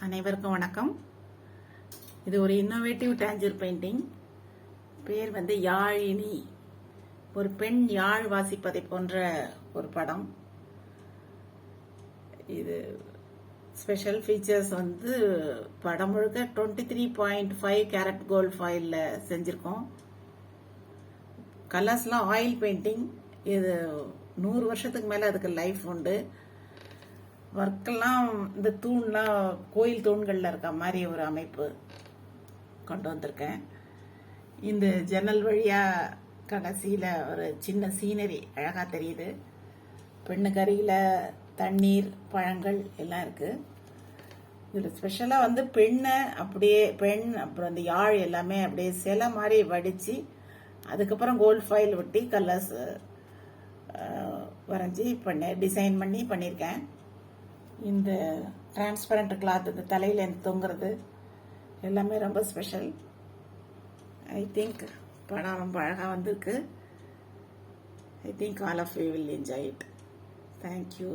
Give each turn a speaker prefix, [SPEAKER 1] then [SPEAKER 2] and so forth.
[SPEAKER 1] அனைவருக்கும் வணக்கம். இது ஒரு இன்னோவேட்டிவ் டேஞ்சர் பெயிண்டிங். பேர் வந்து யாழினி. ஒரு பெண் யாழ் வாசிப்பதை போன்ற ஒரு படம். இது ஸ்பெஷல் ஃபீச்சர்ஸ் வந்து படம் முழுக்க 23.5 கேரட் கோல்ட் ஃபாயிலில் செஞ்சுருக்கோம். கலர்ஸ்லாம் ஆயில் பெயிண்டிங். இது 100 வருஷத்துக்கு மேலே அதுக்கு லைஃப் உண்டு. ஒர்க்கெல்லாம் இந்த தூண்லாம் கோயில் தூண்களில் இருக்க மாதிரி ஒரு அமைப்பு கொண்டு வந்திருக்கேன். இந்த ஜன்னல் வழியாக கடைசியில் ஒரு சின்ன சீனரி அழகாக தெரியுது. பெண்ணுக்கரியில் தண்ணீர், பழங்கள் எல்லாம் இருக்குது. இதில் ஸ்பெஷலாக வந்து பெண்ணை அப்படியே அப்புறம் அந்த யாழ் எல்லாமே அப்படியே சிலை மாதிரி வடித்து அதுக்கப்புறம் கோல்ட் ஃபாயில் ஒட்டி கலர்ஸ் வரைஞ்சி டிசைன் பண்ணி பண்ணியிருக்கேன். இந்த டிரான்ஸ்பரண்ட் கிளாத் இந்த தலையில் தொங்குறது எல்லாமே ரொம்ப ஸ்பெஷல். ஐ திங்க் படம் ரொம்ப அழகாக வந்திருக்கு. I think all of you will enjoy it. Thank you.